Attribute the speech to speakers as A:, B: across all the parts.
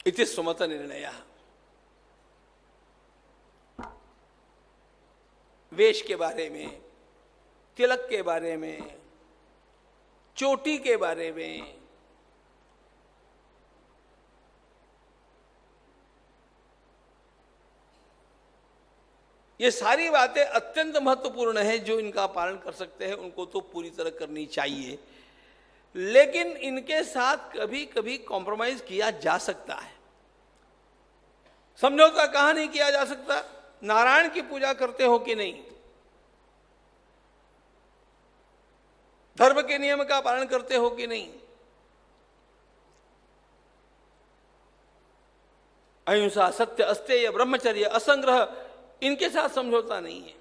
A: इति सुमत निर्णय। वेश के बारे में, तिलक के बारे में, चोटी के बारे में, ये सारी बातें अत्यंत महत्वपूर्ण है। जो इनका पालन कर सकते हैं उनको तो पूरी तरह करनी चाहिए, लेकिन इनके साथ कभी कभी कॉम्प्रोमाइज किया जा सकता है। समझौता कहां नहीं किया जा सकता? नारायण की पूजा करते हो कि नहीं, धर्म के नियम का पालन करते हो कि नहीं, अहिंसा, सत्य, अस्तेय, ब्रह्मचर्य, असंग्रह, इनके साथ समझौता नहीं है।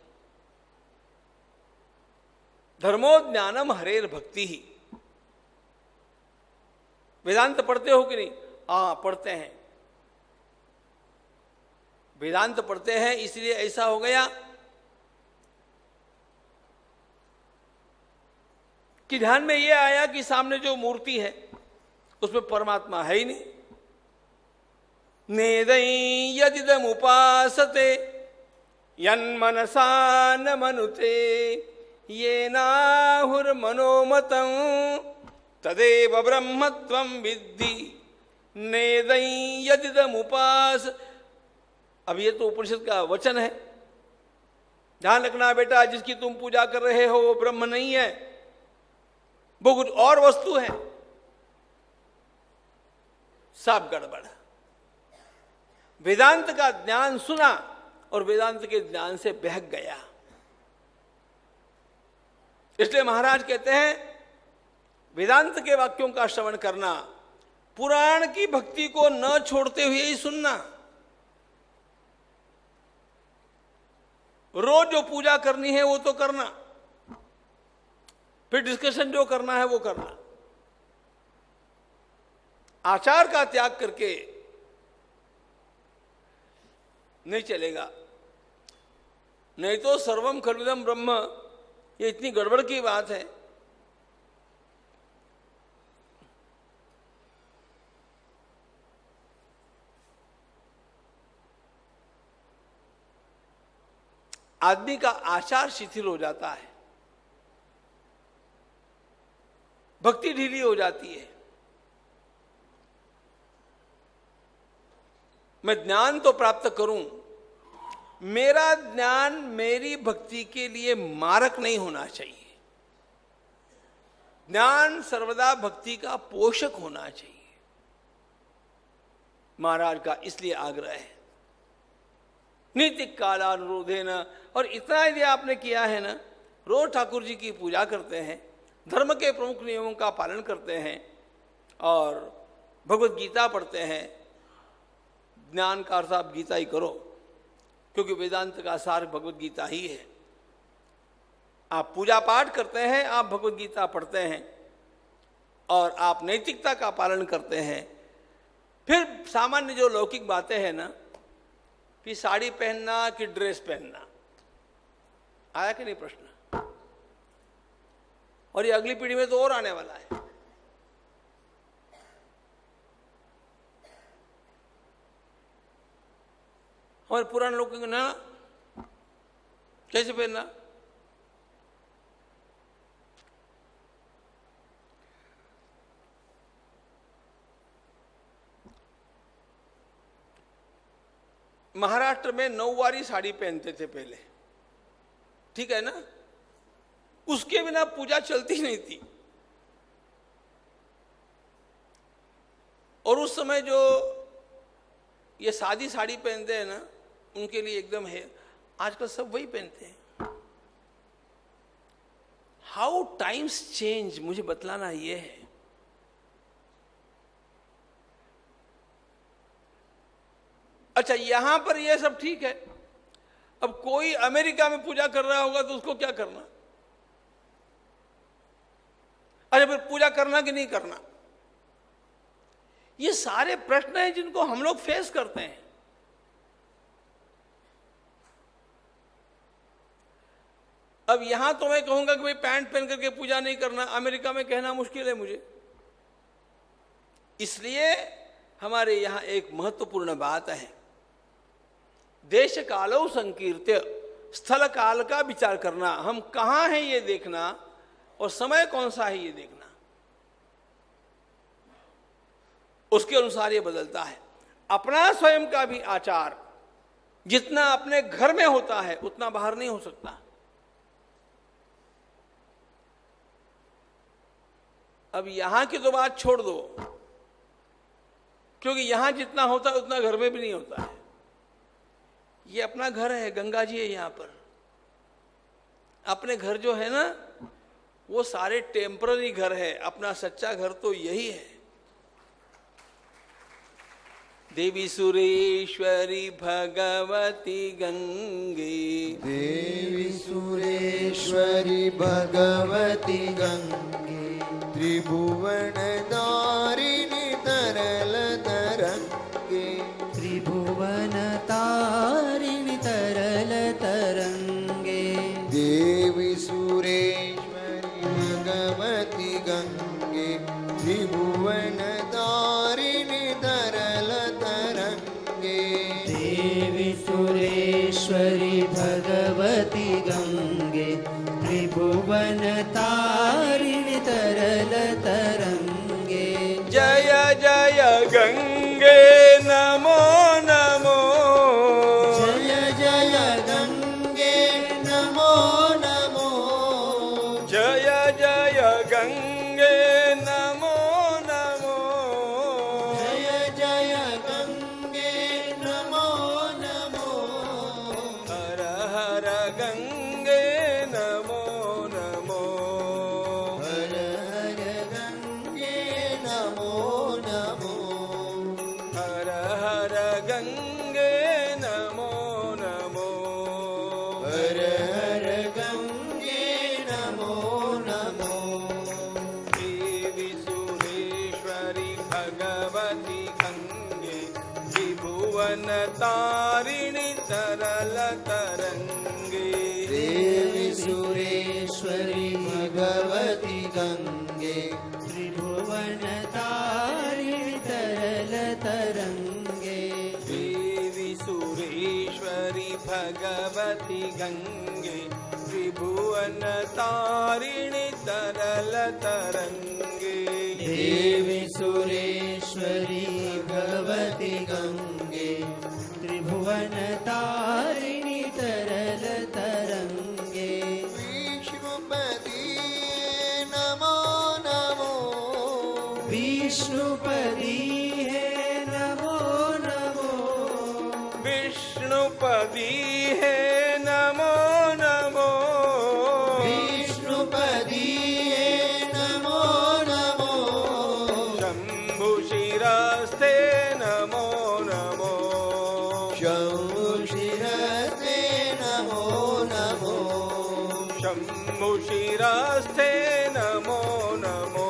A: धर्मो ज्ञानम हरेर भक्ति ही। वेदांत पढ़ते हो कि नहीं? हाँ, पढ़ते हैं। वेदांत पढ़ते हैं इसलिए ऐसा हो गया कि ध्यान में यह आया कि सामने जो मूर्ति है उसमें परमात्मा है ही नहीं। नेदई यदिदम उपासते यन्मनसा न मनुते ये नाहुर्मनोमतं तदेव ब्रह्मत्वं विद्धि नेदई यदिदम उपास। अब ये तो उपनिषद का वचन है। ध्यान रखना बेटा, जिसकी तुम पूजा कर रहे हो वो ब्रह्म नहीं है, वो कुछ और वस्तु है। सब गड़बड़। वेदांत का ज्ञान सुना और वेदांत के ज्ञान से बहक गया। इसलिए महाराज कहते हैं वेदांत के वाक्यों का श्रवण करना, पुराण की भक्ति को न छोड़ते हुए ही सुनना। रोज जो पूजा करनी है वो तो करना, फिर डिस्कशन जो करना है वो करना। आचार का त्याग करके नहीं चलेगा। नहीं तो सर्वम खल्विदम ब्रह्म, ये इतनी गड़बड़ की बात है। आदमी का आचार शिथिल हो जाता है, भक्ति ढीली हो जाती है। मैं ज्ञान तो प्राप्त करूं, मेरा ज्ञान मेरी भक्ति के लिए मारक नहीं होना चाहिए। ज्ञान सर्वदा भक्ति का पोषक होना चाहिए। महाराज का इसलिए आग्रह है नीतिक कालानुरोधेन। और इतना यदि आपने किया है ना, रोज ठाकुर जी की पूजा करते हैं, धर्म के प्रमुख नियमों का पालन करते हैं और भगवत गीता पढ़ते हैं। ज्ञान का अर्थ आप गीता ही करो, क्योंकि वेदांत का सार भगवत गीता ही है। आप पूजा पाठ करते हैं, आप भगवत गीता पढ़ते हैं और आप नैतिकता का पालन करते हैं। फिर सामान्य जो लौकिक बातें हैं ना, कि साड़ी पहनना कि ड्रेस पहनना, आया कि नहीं प्रश्न? और ये अगली पीढ़ी में तो और आने वाला है। हमारे पुराने लोग ना कैसे पहनना? महाराष्ट्र में 9 वारी साड़ी पहनते थे पहले, ठीक है ना? उसके बिना पूजा चलती नहीं थी। और उस समय जो ये सादी साड़ी पहनते हैं ना, उनके लिए एकदम है। आजकल सब वही पहनते हैं। हाउ टाइम्स चेंज, मुझे बतलाना ये है। अच्छा, यहां पर ये सब ठीक है। अब कोई अमेरिका में पूजा कर रहा होगा तो उसको क्या करना? अरे फिर पूजा करना कि नहीं करना? ये सारे प्रश्न हैं जिनको हम लोग फेस करते हैं। अब यहां तो मैं कहूंगा कि भाई पैंट पहन करके पूजा नहीं करना, अमेरिका में कहना मुश्किल है मुझे। इसलिए हमारे यहाँ एक महत्वपूर्ण बात है, देश कालो संकीर्त्य, स्थल काल का विचार करना, हम कहाँ हैं ये देखना और समय कौन सा है ये देखना, उसके अनुसार ये बदलता है। अपना स्वयं का भी आचार जितना अपने घर में होता है उतना बाहर नहीं हो सकता। अब यहां की तो बात छोड़ दो, क्योंकि यहां जितना होता है उतना घर में भी नहीं होता है। ये अपना घर है, गंगा जी है यहाँ पर। अपने घर जो है ना वो सारे टेम्पररी घर है, अपना सच्चा घर तो यही है। देवी सुरेश्वरी भगवती गंगे,
B: देवी सुरेश्वरी भगवती गंगे, त्रिभुवन दारिणी तरल तरंगे,
C: त्रिभुवन तारिणी तरल तरंगे,
B: देवी सुरेश्वरी भगवती गंगे, त्रिभुवन दारिणी तरल तरंगे,
C: देवी सुरेश्वरी भगवती गंगे, त्रिभुवन तारिणी तरल तरंगे।
A: जय जय गंगे नमो नमो,
B: जय जय गंगे नमो नमो,
A: जय जय गंगे नमो नमो,
B: जय जय गंगे नमो नमो,
A: हर हर गंगे नमो नमो,
B: हर हर गंगे नमो नमो,
A: हर हर गंगे नमो नमो,
B: हर हर गंगे नमो नमो,
A: देवी सुरेश्वरी भगवती गंगे, त्रिभुवन तारिणी तरल तरंगे,
B: देवी सुरेश्वरी भगवती गंगे,
C: त्रिभुवन तारिणी तरल तरंगे,
A: देवी सुरेश्वरी भगवती गंगे, त्रिभुवन तारिणी तरल तरंगे,
B: देवी सुरेश्वरी भगवती गंगे,
C: त्रिभुवन तारिणी तरल तरंगे।
B: विष्णुपति नमो नमो,
C: विष्णुपदी है नमो नमो,
A: विष्णुपदी है नमो नमो,
B: विष्णुपति नमो नमो,
A: शंभु शिरस्ते नमो नमो,
B: शंभु शिरस्ते नमो नमो,
A: शंभु शिरस्ते नमो नमो,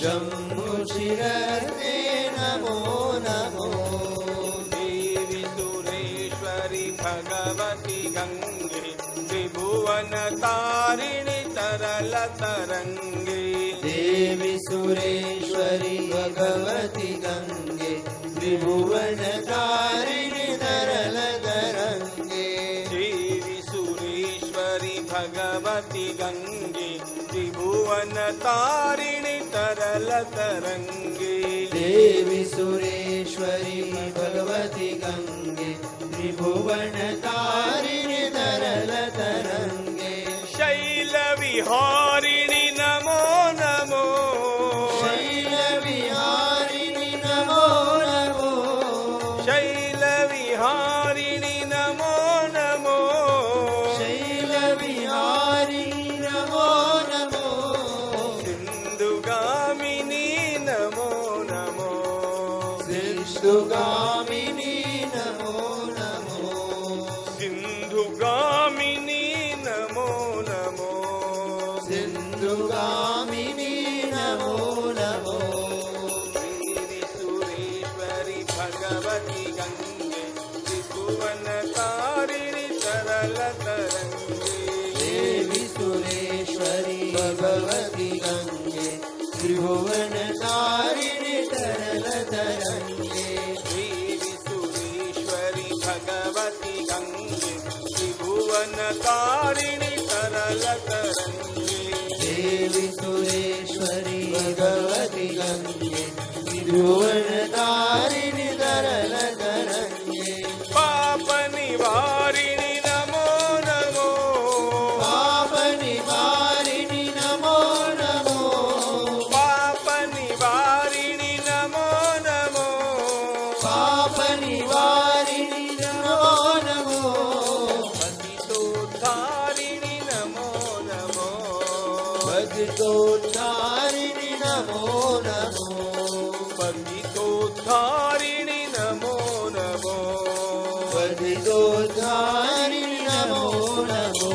B: शंभु शिरस्ते नमो नमो,
A: देवी सुरेश्वरी भगवती गंगे, त्रिभुवन तारिणी तरल तरंगे,
B: देवी सुरेश्वरी भगवती गंगे, त्रिभुवन तारिणी तरल तरंगे,
A: देवी सुरेश्वरी भगवती गंगे, त्रिभुवन तारिणी तरल तरंगे,
B: देवी सुरेश्वरी भगवती गंगे, त्रिभुवन तारिणी तरल तरंगे,
A: शैल विहारिणी नमो नमो,
B: शैल विहारिणी नमो नमो,
A: शैल विहारिणी नमो नमो,
B: शैल विहारिणी नमो नमो,
A: सिंधुगामिनी नमो नमो,
B: सिंधुगामिनी नमो नमो,
A: सिंधुगामिनी नमो नमो,
B: सिंधुगामिनी नमो नमो,
A: देवी सुरेश्वरी भगवती गंगे, त्रिभुवन तारिणी तरल तरंगे,
B: देवी सुरेश्वरी भगवती गंगे, त्रिभुवन तारिणी तरल तरंगे,
A: तारिणी तरल तरंगे।
B: देवी सुरेश्वरी भगवती गंगे त्रिभुवन तारिणी तरल तरंगे।
A: पाप निवारिणी नमो नमो।
B: पाप निवारिणी नमो नमो।
A: पाप निवारिणी नमो नमो।
B: पाप निवारिणी नमो नमो।
A: पतितोद्धारिणी नमो नमो।
B: पतितोद्धारिणी नमो नमो।
A: पतितोद्धारिणी नमो नमो।
B: पतितोद्धारिणी नमो नमो।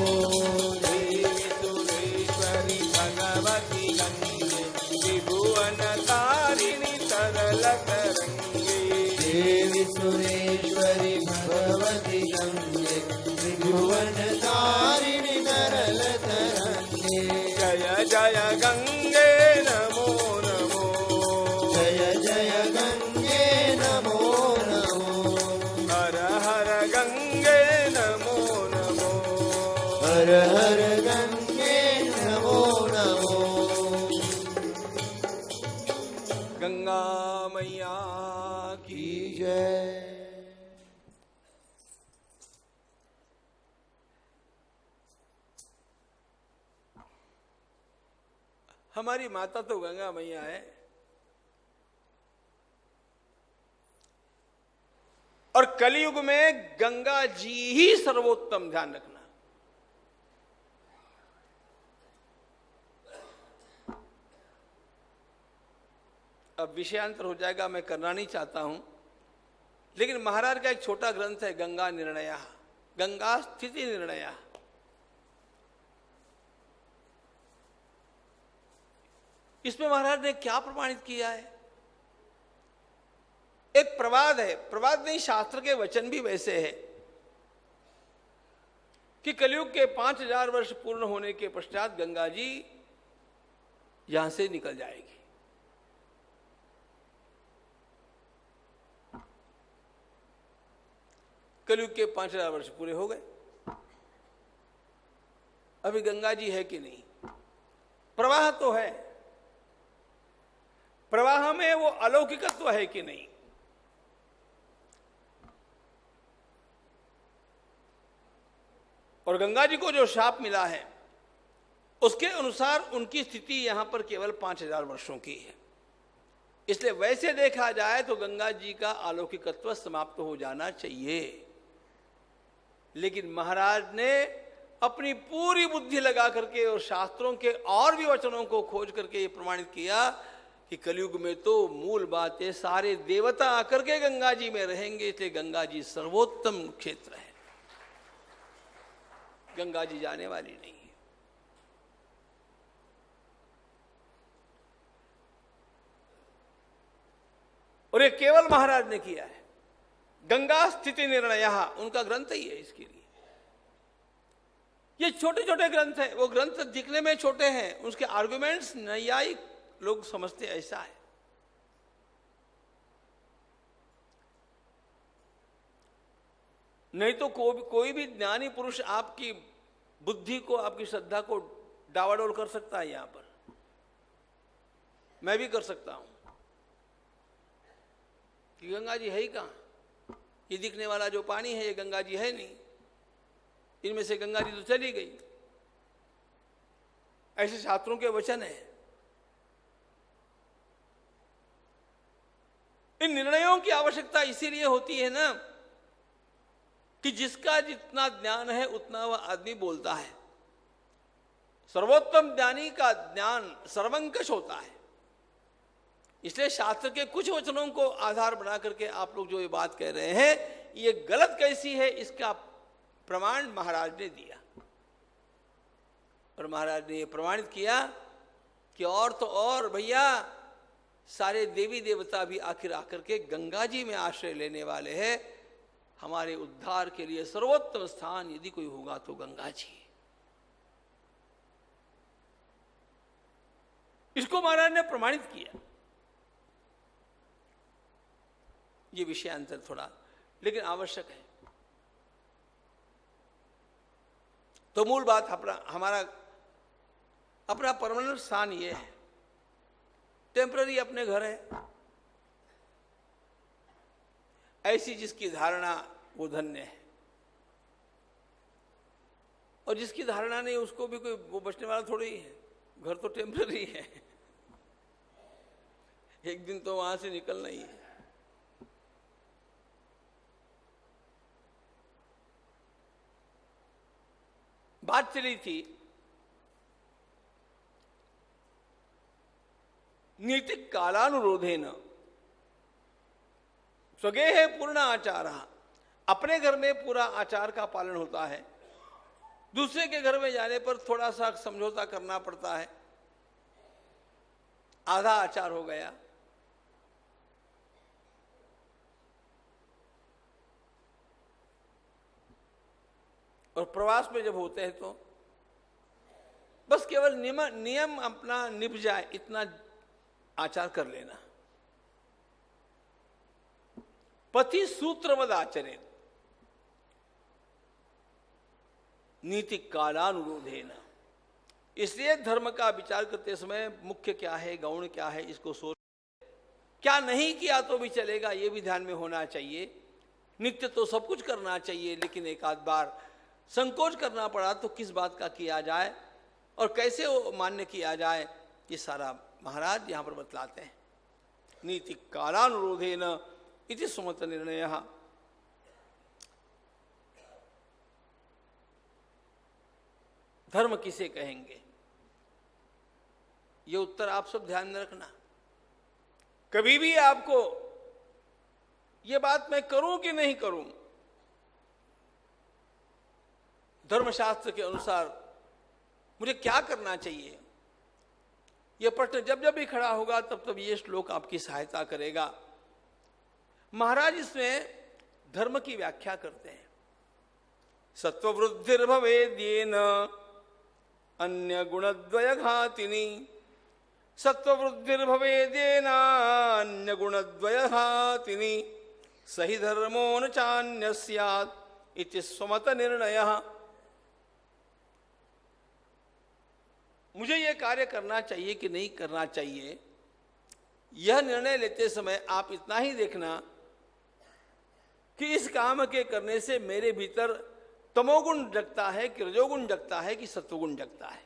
A: देवी सुरेश्वरी भगवती गंगे त्रिभुवन तारिणी तरल तरंगे।
B: देवी सुरेश्वरी भगवती गंगे त्रिभुवन तारिणी तरल तरंगे।
A: जय जय गंगे नमो नमो।
B: जय जय गंगे नमो नमो।
A: हर हर गंगे नमो नमो।
B: हर हर गंगे नमो नमो।
A: गंगा मैया की
B: की जय।
A: हमारी माता तो गंगा मैया है, और कलयुग में गंगा जी ही सर्वोत्तम, ध्यान रखना। अब विषयांतर हो जाएगा, मैं करना नहीं चाहता हूं, लेकिन महाराज का एक छोटा ग्रंथ है गंगा निर्णय, गंगा स्थिति निर्णय। इसमें महाराज ने क्या प्रमाणित किया है? एक प्रवाद है, प्रवाद नहीं, शास्त्र के वचन भी वैसे है कि कलयुग के 5000 वर्ष पूर्ण होने के पश्चात गंगा जी यहां से निकल जाएगी। कलयुग के 5000 वर्ष पूरे हो गए, अभी गंगा जी है कि नहीं? प्रवाह तो है, प्रवाह में वो अलौकिकत्व है कि नहीं? और गंगा जी को जो शाप मिला है उसके अनुसार उनकी स्थिति यहां पर केवल 5000 वर्षों की है। इसलिए वैसे देखा जाए तो गंगा जी का अलौकिकत्व समाप्त हो जाना चाहिए, लेकिन महाराज ने अपनी पूरी बुद्धि लगा करके और शास्त्रों के और भी वचनों को खोज करके ये प्रमाणित किया कि कलयुग में तो मूल बात है, सारे देवता आकर के गंगा जी में रहेंगे, इसलिए गंगा जी सर्वोत्तम क्षेत्र है, गंगा जी जाने वाली नहीं है। और ये केवल महाराज ने किया है, गंगा स्थिति निर्णय उनका ग्रंथ ही है। इसके लिए ये छोटे छोटे ग्रंथ हैं, वो ग्रंथ दिखने में छोटे हैं, उसके आर्गुमेंट्स नैयायिक लोग समझते ऐसा है। नहीं तो कोई भी ज्ञानी पुरुष आपकी बुद्धि को, आपकी श्रद्धा को डावाडोल कर सकता है। यहां पर मैं भी कर सकता हूं कि गंगा जी है ही कहां, ये दिखने वाला जो पानी है ये गंगा जी है नहीं, इनमें से गंगा जी तो चली गई। ऐसे शास्त्रों के वचन है। इन निर्णयों की आवश्यकता इसीलिए होती है ना कि जिसका जितना ज्ञान है उतना वह आदमी बोलता है। सर्वोत्तम ज्ञानी का ज्ञान सर्वंकष होता है। इसलिए शास्त्र के कुछ वचनों को आधार बना करके आप लोग जो ये बात कह रहे हैं ये गलत कैसी है, इसका प्रमाण महाराज ने दिया। और महाराज ने ये प्रमाणित किया कि और तो और भैया सारे देवी देवता भी आखिर आकर के गंगा जी में आश्रय लेने वाले हैं। हमारे उद्धार के लिए सर्वोत्तम स्थान यदि कोई होगा तो गंगा जी। इसको महाराज ने प्रमाणित किया। ये विषयांतर थोड़ा लेकिन आवश्यक है। तो मूल बात हमारा अपना परमानेंट स्थान ये है, टेम्पररी अपने घर है। ऐसी जिसकी धारणा वो धन्य है, और जिसकी धारणा नहीं उसको भी कोई वो बचने वाला थोड़ी ही है। घर तो टेम्पररी है, एक दिन तो वहां से निकलना ही है। बात चली थी नीतिक कालानुरोधेन स्वगेह पूर्ण आचार। अपने घर में पूरा आचार का पालन होता है, दूसरे के घर में जाने पर थोड़ा सा समझौता करना पड़ता है, आधा आचार हो गया। और प्रवास में जब होते हैं तो बस केवल नियम अपना निभ जाए इतना आचार कर लेना। पति सूत्रवद आचरेत नीति कालानुरोधेन। इसलिए धर्म का विचार करते समय मुख्य क्या है, गौण क्या है, इसको सोच। क्या नहीं किया तो भी चलेगा, ये भी ध्यान में होना चाहिए। नित्य तो सब कुछ करना चाहिए, लेकिन एक आध बार संकोच करना पड़ा तो किस बात का किया जाए और कैसे वो मान्य किया जाए, ये सारा महाराज यहां पर बतलाते हैं। नीति कालानुरोधेन इति सुमत निर्णय। धर्म किसे कहेंगे, ये उत्तर आप सब ध्यान में रखना। कभी भी आपको ये बात मैं करूं कि नहीं करूं, धर्मशास्त्र के अनुसार मुझे क्या करना चाहिए, यह प्रश्न जब जब भी खड़ा होगा तब तब ये श्लोक आपकी सहायता करेगा। महाराज इसमें धर्म की व्याख्या करते हैं। सत्ववृद्धिर्भवेद्येन अन्य गुणद्वय घातिनी। सत्ववृद्धिर्भवेद्येन अन्य गुणद्वय घातिनी सही धर्मो न चान्य स्यात् इति स्वमत निर्णयः। मुझे यह कार्य करना चाहिए कि नहीं करना चाहिए, यह निर्णय लेते समय आप इतना ही देखना कि इस काम के करने से मेरे भीतर तमोगुण जगता है कि रजोगुण जगता है कि सत्वगुण जगता है।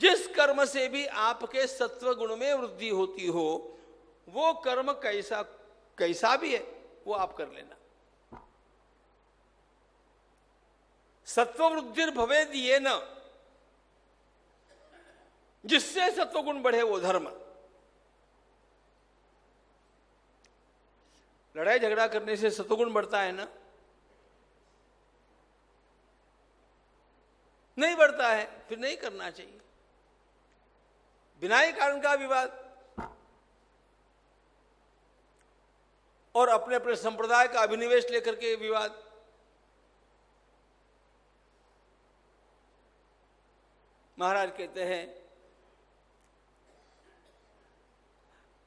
A: जिस कर्म से भी आपके सत्वगुण में वृद्धि होती हो, वो कर्म कैसा भी है वो आप कर लेना। सत्ववृद्धिर्भवेद्येन, जिससे सत्वगुण बढ़े वो धर्म। लड़ाई झगड़ा करने से सत्वगुण बढ़ता है ना? नहीं बढ़ता है, फिर नहीं करना चाहिए। बिना ही कारण का विवाद और अपने अपने संप्रदाय का अभिनिवेश लेकर के विवाद, महाराज कहते हैं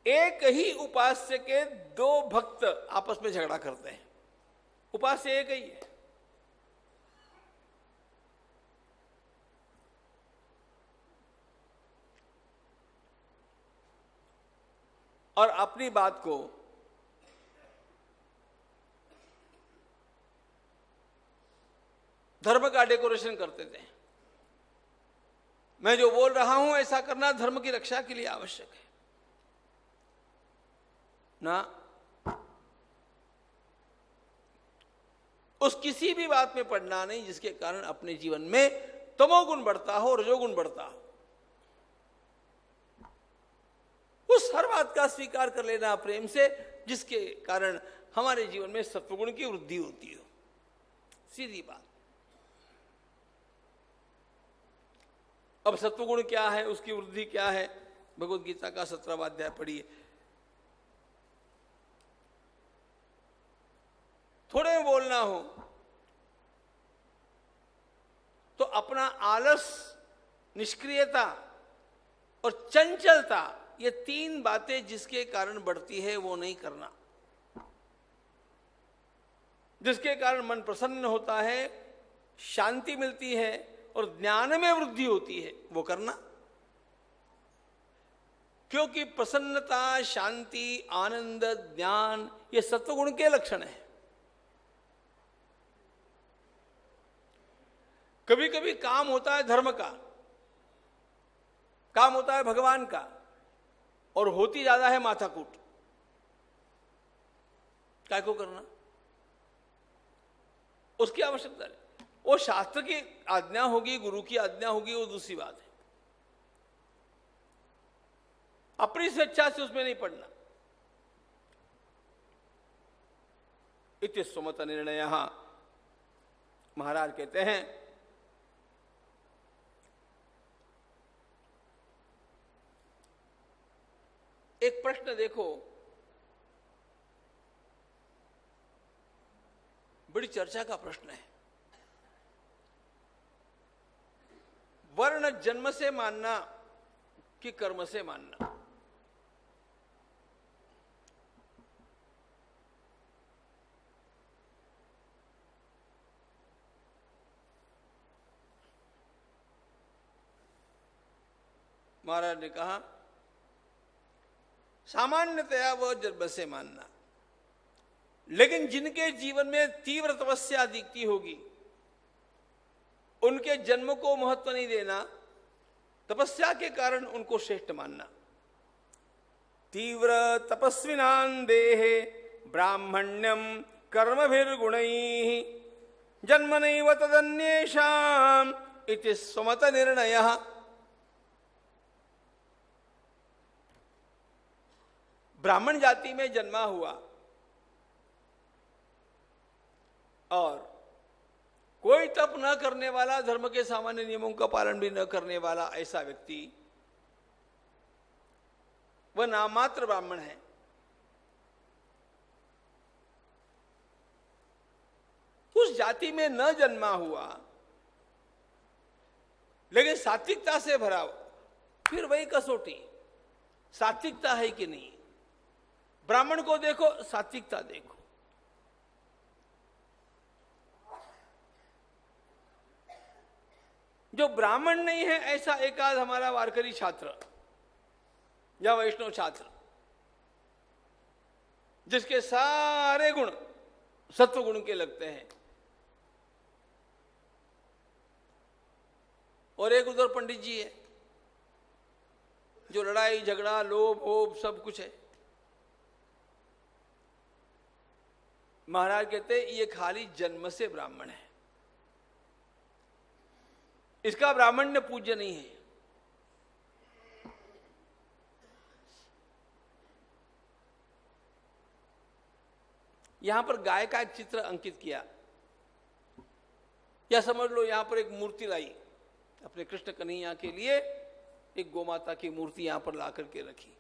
A: एक ही उपास्य के दो भक्त आपस में झगड़ा करते हैं, उपास्य एक ही है। और अपनी बात को धर्म का डेकोरेशन करते थे। मैं जो बोल रहा हूं ऐसा करना धर्म की रक्षा के लिए आवश्यक है ना। उस किसी भी बात में पड़ना नहीं जिसके कारण अपने जीवन में तमोगुण बढ़ता हो, रजोगुण बढ़ता हो। उस हर बात का स्वीकार कर लेना प्रेम से, जिसके कारण हमारे जीवन में सत्वगुण की वृद्धि होती हो। सीधी बात। अब सत्वगुण क्या है, उसकी वृद्धि क्या है, भगवद गीता का 17वां अध्याय पढ़िए। थोड़े में बोलना हो तो अपना आलस, निष्क्रियता और चंचलता, ये तीन बातें जिसके कारण बढ़ती है वो नहीं करना। जिसके कारण मन प्रसन्न होता है शांति मिलती है और ज्ञान में वृद्धि होती है वो करना। क्योंकि प्रसन्नता, शांति, आनंद, ज्ञान ये सत्वगुण के लक्षण हैं। कभी कभी काम होता है धर्म का, काम होता है भगवान का, और होती ज्यादा है माथाकूट। काय को करना, उसकी आवश्यकता नहीं। वो शास्त्र की आज्ञा होगी, गुरु की आज्ञा होगी, वो दूसरी बात है। अपनी स्वेच्छा से उसमें नहीं पड़ना। इति सुमत निर्णय, महाराज कहते हैं एक प्रश्न देखो, बड़ी चर्चा का प्रश्न है। वर्ण जन्म से मानना कि कर्म से मानना? महाराज ने कहा सामान्यतया वह जन्म से मानना, लेकिन जिनके जीवन में तीव्र तपस्या दिखती होगी उनके जन्म को महत्व नहीं देना, तपस्या के कारण उनको श्रेष्ठ मानना। तीव्र तपस्विनां देहे ब्राह्मण्यम कर्मभिर्गुणैः जन्मनैव तदन्येषाम् इति स्वमत निर्णयः। ब्राह्मण जाति में जन्मा हुआ और कोई तप न करने वाला, धर्म के सामान्य नियमों का पालन भी न करने वाला ऐसा व्यक्ति, वह नाममात्र ब्राह्मण है। उस जाति में न जन्मा हुआ लेकिन सात्विकता से भरा हुआ, फिर वही कसौटी, सात्विकता है कि नहीं। ब्राह्मण को देखो, सात्विकता देखो। जो ब्राह्मण नहीं है ऐसा एकाध हमारा वारकरी छात्र या वैष्णव छात्र, जिसके सारे गुण सत्व गुण के लगते हैं, और एक उधर पंडित जी है जो लड़ाई झगड़ा लोभ वोभ सब कुछ है। महाराज कहते ये खाली जन्म से ब्राह्मण है, इसका ब्राह्मण्य पूज्य नहीं है। यहां पर गाय का एक चित्र अंकित किया, या समझ लो यहां पर एक मूर्ति लाई, अपने कृष्ण कन्हैया के लिए एक गोमाता की मूर्ति यहां पर ला करके रखी।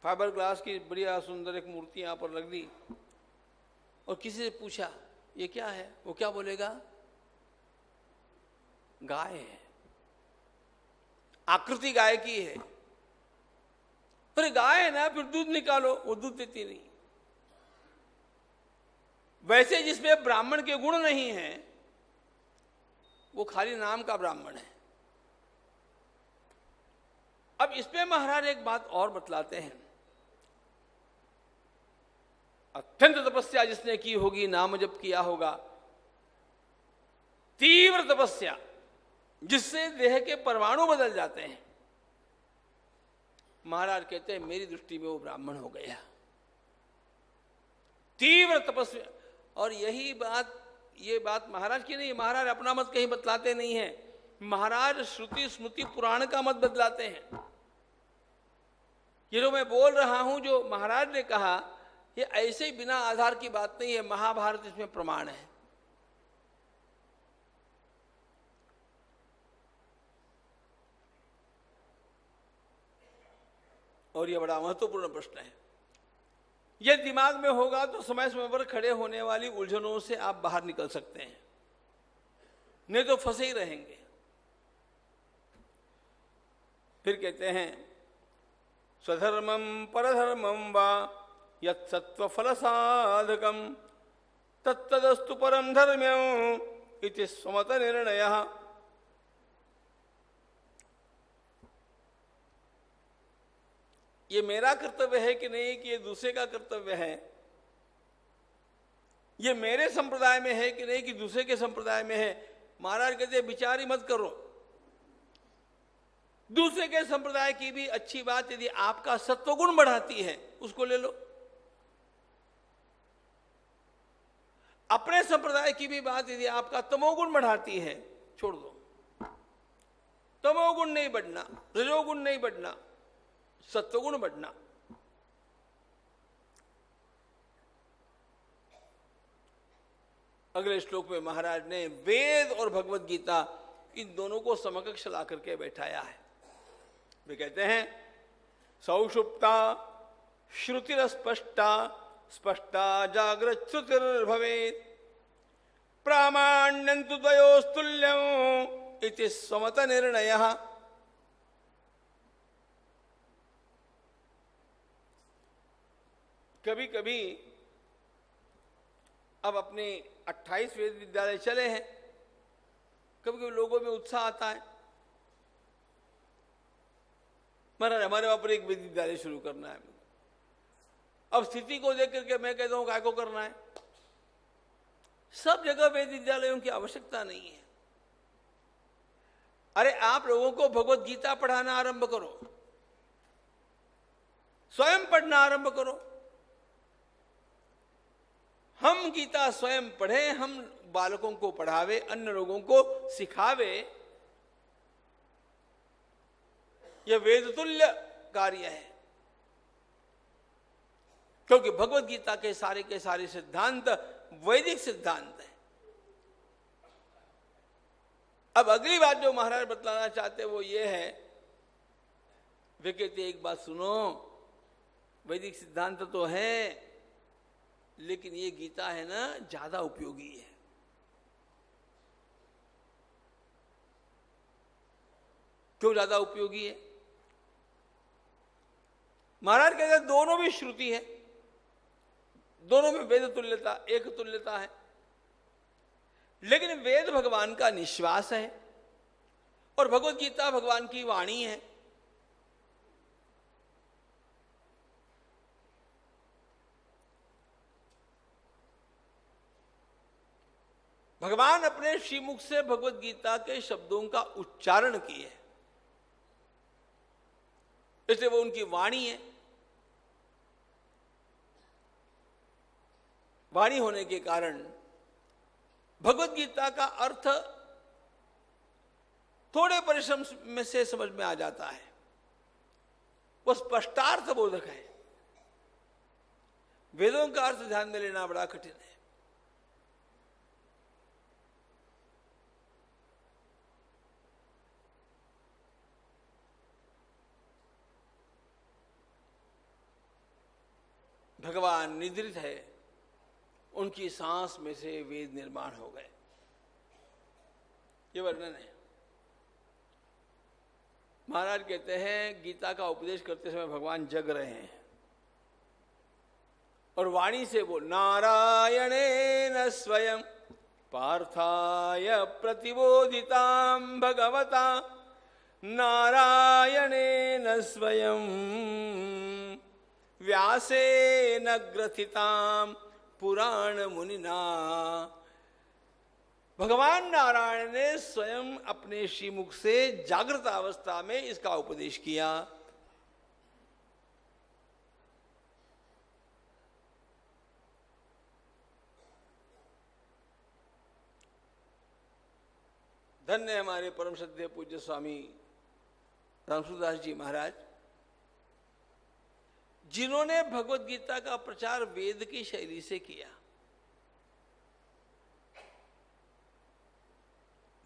A: फाइबर ग्लास की बढ़िया सुंदर एक मूर्ति यहां पर रख दी, और किसी से पूछा ये क्या है, वो क्या बोलेगा? गाय है, आकृति गाय की है। पर गाय है ना, फिर दूध निकालो, वो दूध देती नहीं। वैसे जिसमें ब्राह्मण के गुण नहीं है वो खाली नाम का ब्राह्मण है। अब इसमें महाराज एक बात और बतलाते हैं। अत्यंत तपस्या जिसने की होगी, नाम जप किया होगा, तीव्र तपस्या जिससे देह के परमाणु बदल जाते हैं, महाराज कहते हैं मेरी दृष्टि में वो ब्राह्मण हो गया। तीव्र तपस्या। और यही बात, ये बात महाराज की नहीं, महाराज अपना मत कहीं बतलाते नहीं है, महाराज श्रुति स्मृति पुराण का मत बदलाते हैं। ये जो मैं बोल रहा हूं, जो महाराज ने कहा, ये ऐसे ही बिना आधार की बात नहीं है, महाभारत इसमें प्रमाण है। और ये बड़ा महत्वपूर्ण प्रश्न है। यह दिमाग में होगा तो समय समय पर खड़े होने वाली उलझनों से आप बाहर निकल सकते हैं, नहीं तो फंसे ही रहेंगे। फिर कहते हैं स्वधर्मम परधर्मम वा यत् सत्व फल साधकम तत्तदस्तु परम धर्म्यम इति स्वमत निर्णयः। ये मेरा कर्तव्य है कि नहीं, कि ये दूसरे का कर्तव्य है, ये मेरे संप्रदाय में है कि नहीं, कि दूसरे के संप्रदाय में है, महाराज कहते विचार ही मत करो। दूसरे के संप्रदाय की भी अच्छी बात यदि आपका सत्वगुण बढ़ाती है उसको ले लो, अपने संप्रदाय की भी बात यदि आपका तमोगुण बढ़ाती है छोड़ दो। तमोगुण नहीं बढ़ना, रजोगुण नहीं बढ़ना, सत्वगुण बढ़ना। अगले श्लोक में महाराज ने वेद और भगवत गीता इन दोनों को समकक्ष ला करके बैठाया है। वे कहते हैं सौषुप्ता श्रुतिरस्पष्टा स्पष्टा जागृत श्रुतिर्भवेत् प्रामाण्यन्तु द्वयोस्तुल्यम् इति स्वमत निर्णयः। कभी कभी अब अपने 28 वेद विद्यालय चले हैं, कभी कभी लोगों में उत्साह आता है, महाराज हमारे वहां पर एक वेद विद्यालय शुरू करना है। अब स्थिति को देख करके मैं कहता हूं काय को करना है, सब जगह वेद विद्यालयों की आवश्यकता नहीं है। अरे आप लोगों को भगवत गीता पढ़ाना आरंभ करो, स्वयं पढ़ना आरंभ करो। हम गीता स्वयं पढ़े, हम बालकों को पढ़ावे, अन्य लोगों को सिखावे, यह वेद तुल्य कार्य है। क्योंकि भगवत गीता के सारे सिद्धांत वैदिक सिद्धांत है। अब अगली बात जो महाराज बतलाना चाहते वो ये है, वे कहते एक बात सुनो, वैदिक सिद्धांत तो है लेकिन ये गीता है ना ज्यादा उपयोगी है। क्यों ज्यादा उपयोगी है? महाराज कहते हैं दोनों भी श्रुति है, दोनों में वेद तुल्यता, एक तुल्यता है, लेकिन वेद भगवान का निश्वास है और भगवत गीता भगवान की वाणी है। भगवान अपने श्रीमुख से भगवत गीता के शब्दों का उच्चारण किए, इसलिए वो उनकी वाणी है। वाणी होने के कारण भगवत गीता का अर्थ थोड़े परिश्रम में से समझ में आ जाता है, वो स्पष्टार्थ बोधक है। वेदों का अर्थ ध्यान में लेना बड़ा कठिन है। भगवान निद्रित है, उनकी सांस में से वेद निर्माण हो गए, ये वर्णन है। महाराज कहते हैं गीता का उपदेश करते समय भगवान जग रहे हैं और वाणी से वो नारायणेन स्वयं पार्थाय प्रतिबोधितां भगवता नारायणेन स्वयं व्यासेन ग्रथितां पुराण मुनिना। भगवान नारायण ने स्वयं अपने श्रीमुख से जागृत अवस्था में इसका उपदेश किया। धन्य हमारे परम श्रद्धेय पूज्य स्वामी रामसूरदास जी महाराज, जिन्होंने भगवत गीता का प्रचार वेद की शैली से किया।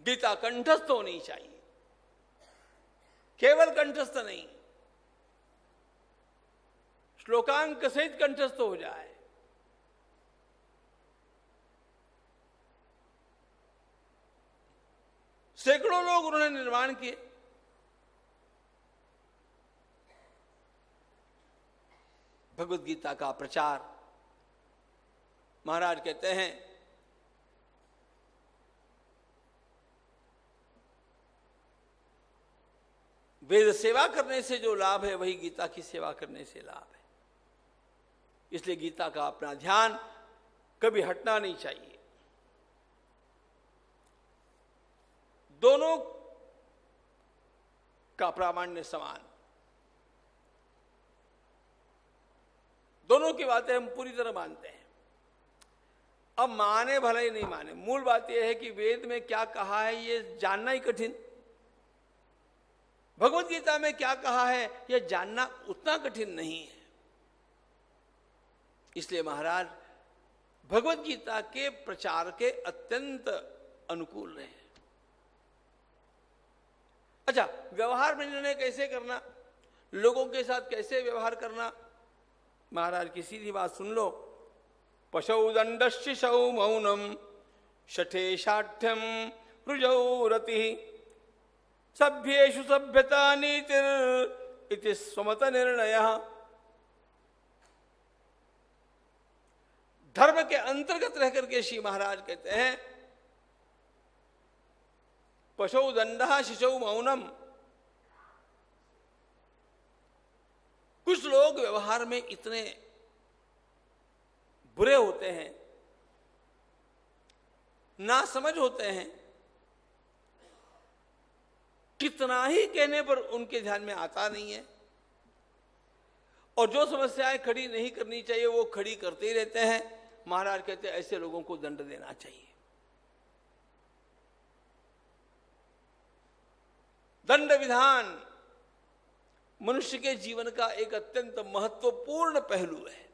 A: गीता कंठस्थ होनी चाहिए, केवल कंठस्थ नहीं, श्लोकांक सहित कंठस्थ हो जाए। सैकड़ों लोग उन्होंने निर्माण किए। भगवत गीता का प्रचार, महाराज कहते हैं वेद सेवा करने से जो लाभ है वही गीता की सेवा करने से लाभ है। इसलिए गीता का अपना ध्यान कभी हटना नहीं चाहिए। दोनों का प्रामाण्य समान, दोनों की बातें हम पूरी तरह मानते हैं। अब माने भले ही नहीं माने, मूल बात यह है कि वेद में क्या कहा है ये जानना ही कठिन, भगवत गीता में क्या कहा है यह जानना उतना कठिन नहीं है। इसलिए महाराज भगवत गीता के प्रचार के अत्यंत अनुकूल रहे। अच्छा, व्यवहार में निर्णय कैसे करना, लोगों के साथ कैसे व्यवहार करना, महाराज की सीधी बात सुन लो। पशौ दंडश्चिशौ मौनम शठे शाठ्यम रुजौ रति सभ्येषु सभ्यता नीतिर इति स्वमत निर्णयः। धर्म के अंतर्गत रह करके श्री महाराज कहते हैं पशौ दंडः शिशौ मौनम। कुछ लोग व्यवहार में इतने बुरे होते हैं, नासमझ होते हैं, कितना ही कहने पर उनके ध्यान में आता नहीं है, और जो समस्याएं खड़ी नहीं करनी चाहिए वो खड़ी करते ही रहते हैं। महाराज कहते हैं ऐसे लोगों को दंड देना चाहिए। दंड विधान मनुष्य के जीवन का एक अत्यंत महत्वपूर्ण पहलू है।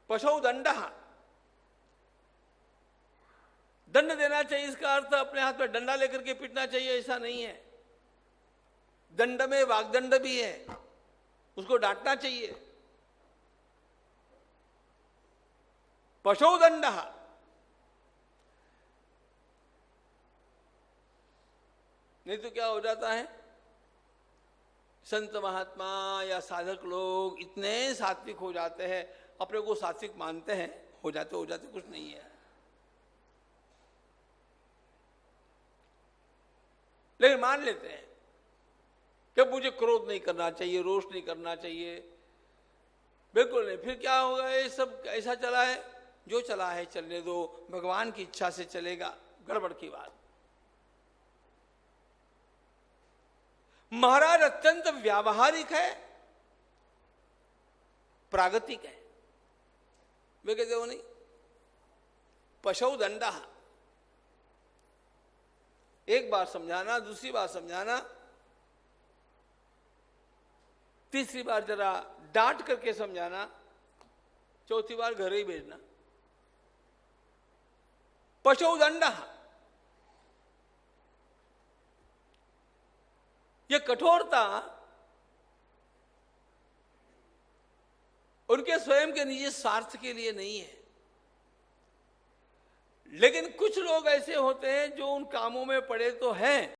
A: पशौ दंडः, दंड देना चाहिए, इसका अर्थ अपने हाथ में डंडा लेकर के पीटना चाहिए ऐसा नहीं है। दंड में वाग्दंड भी है, उसको डांटना चाहिए। पशौ दंडः, नहीं तो क्या हो जाता है, संत महात्मा या साधक लोग इतने सात्विक हो जाते हैं, अपने को सात्विक मानते हैं, हो जाते कुछ नहीं है। लेकिन मान लेते हैं कि मुझे क्रोध नहीं करना चाहिए, रोष नहीं करना चाहिए, बिल्कुल नहीं। फिर क्या होगा, ये सब ऐसा चला है, जो चला है चलने दो, भगवान की इच्छा से चलेगा, गड़बड़ की बात। महाराज अत्यंत व्यावहारिक है, प्रागतिक है। वे कहते हो नहीं, पशौ दंडः, एक बार समझाना, दूसरी बार समझाना, तीसरी बार जरा डांट करके समझाना, चौथी बार घर ही भेजना। पशौ दंडः, ये कठोरता उनके स्वयं के निजी स्वार्थ के लिए नहीं है। लेकिन कुछ लोग ऐसे होते हैं जो उन कामों में पड़े तो हैं,